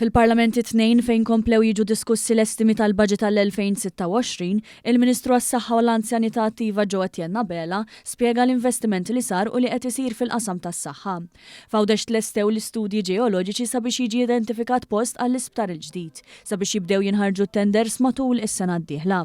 Fil-Parlament it-tnejn fejn komplew jiġu diskussi l-estimi tal-budget tal-2026, il-Ministru għas-Saħħa u l-Anzjanità Attiva Joe Etienne Bella spjega l-investiment li sar u li qed isir fil-qasam tas-saħħa. Fawdex tlestew l-istudji ġeoloġiċi sabiex jiġi identifikat post għall-isptar il-ġdid, sabiex jibdew jinħarġu tenders matul is-sena d-dieħla.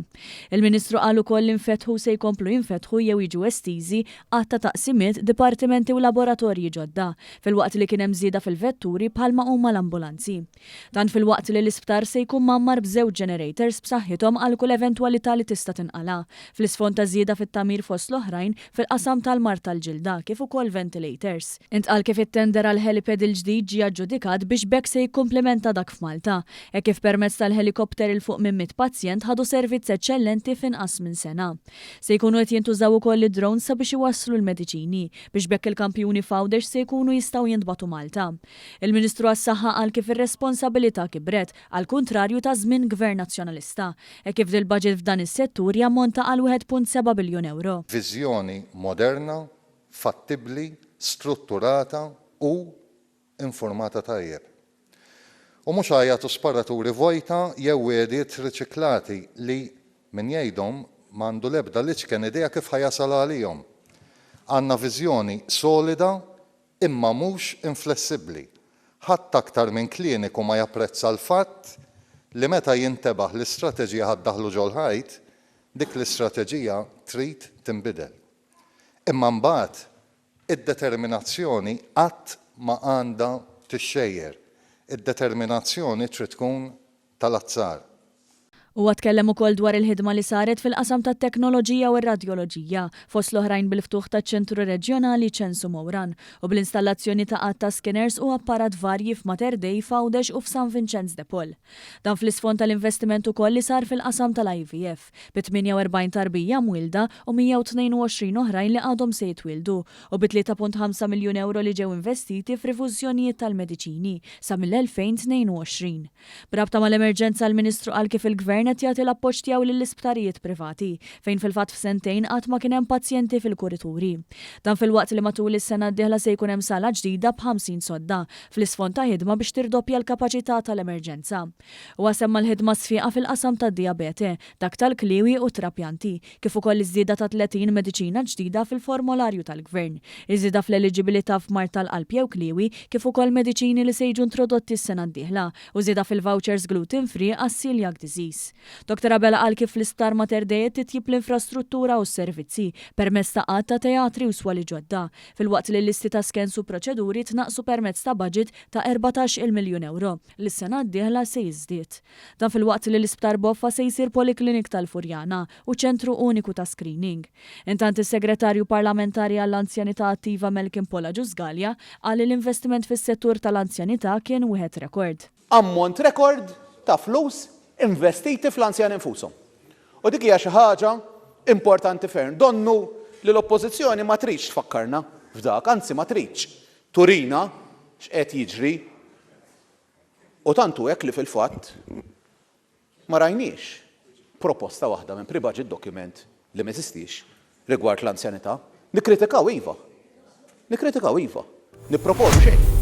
Il-Ministru qal ukoll li nfetħu se jkomplu jinfetħu jew jiġu estiżi għatta taqsimiet, dipartimenti u laboratorji ġodda, fil-waqt li kien hemm żieda fil-vetturi bħalma huma l-ambulanzi. Dan fil-waqt li l-isptar se jkun mammar b'żewġ generators b'saħħithom għal kull eventwalità li tista' tinqala, fl-isfond ta' żieda fit-tamir fost l-oħrajn fil-qasam tal-mart tal-ġilda kif ukoll ventilators. Intqal kif it-tender għal helipad il-ġdid ġie aġġudikat biex bekk se jikkumplementa dak f'Malta, hekk kif permezz tal-helikopter il fuq minn 100 pazjent ħadu servizz eċċellenti f'inqas minn sena. Se jkunu qed jintużaw ukoll id-drones sabiex iwasslu l-mediċini biex bekk il-kampjuni fawdex se jkunu jistgħu jintbagħtu Malta. Il-Ministru għas-Saħħa qal kif responsabilità kibret għal kuntrarju ta' żmien Gvern Nazzjonalista, hekk kif il-budget f'dan is-settur jammonta għal 1.7 biljun euro. Viżjoni moderna, fattibbli, strutturata u informata tajjeb. U mhux għajatu sparaturi vojta jew wiediet riċiklati li min jgħidhom m'għandu l-ebda liċken idea kif ħajasal għalihom. Għandna viżjoni solida imma mhux inflessibbli. Ħadd aktar minn kliniku ma japprezza l-fatt li meta jintebaħ l-istrateġija ħaddaħlu ġol ħajt, dik l-istrateġija trid tinbidel. Imma mbagħad id-determinazzjoni qatt ma għandha tixxejjer. Id-determinazzjoni trid tkun tal-azzar. Huwa tkellem ukoll dwar il-ħidma li saret fil-qasam tat-teknoloġija u r-radjoloġija fost l-oħrajn bil-ftuħ taċ-ċentru reġjonali ċensu Mowran u bl-installazzjoni ta' qatt ta' skinners u apparat varji f'Mater Dei, Fawdex u f'San Vincenz de Paul. Dan fl-isfond tal-investiment ukoll li sar fil-qasam tal-IVF bi 48 tarbija mwilda u 122 oħrajn li għadhom se jitwildu u bi 3.5 miljun euro li ġew investiti f'rivużjonijiet tal-mediċini sa mill-2022. Brabta mal-emerġenza l-Ministru qal kif il-Gvern qed jagħti l-appoġġ tiegħu lill-isptarijiet privati fejn fil-fatt f'sentejn qatt ma kien hemm pazjenti fil-kurituri. Dan fil-waqt li matul is-sena d-dieħla se jkun hemm sala ġdida b'50 sodda fl-isfond ta' ħidma biex tirdoppja l-kapaċità tal-emerġenza. Huwa semma l-ħidma sfiqa fil-qasam tad-dijabete, dak tal-kliwi u trapjanti, kif ukoll iż-żieda ta' 30 mediċina ġdida fil-formularju tal-Gvern, iż-żieda fl-eliġibilità f'mart tal-qalb jew kliwi kif ukoll mediċini li se jiġu introdotti s-sena d-dieħla u żieda fil-vouchers gluten free għas-celiac disease. Dr. Bella qal kif l-isptar Mater Dei titjib l-infrastruttura u s-servizzi permezz ta' qatt ta' teatri u swali ġodda, fil-waqt li l-listi ta' skens u proċeduri tnaqsu permezz ta' budget ta' 14 miljun euro li s-sena d-dieħla se jiżdied. Dan fil-waqt li l-isptar Boffa se jsir poliklinik tal-Furjana u ċentru uniku ta' screening. Intant is-Segretarju Parlamentari għall-Anzjanità Attiva Melkin Pola Ġużgalja qal li l-investiment fis-settur tal-anzjanità kien wieħed rekord. Ammont rekord ta' flus investiti fl-anzjan infushom. U dik hija xi ħaġa importanti ferm. Donnu li l-oppożizzjoni ma tridx tfakkarna f'dak, anzi ma tridx turina x'qed jiġri. U tantu hekk li fil-fatt ma rajniex proposta waħda minn pre-budget document li ma jeżistix rigward l-anzjanità. Nikkritikaw iva. Nipproponu xejn.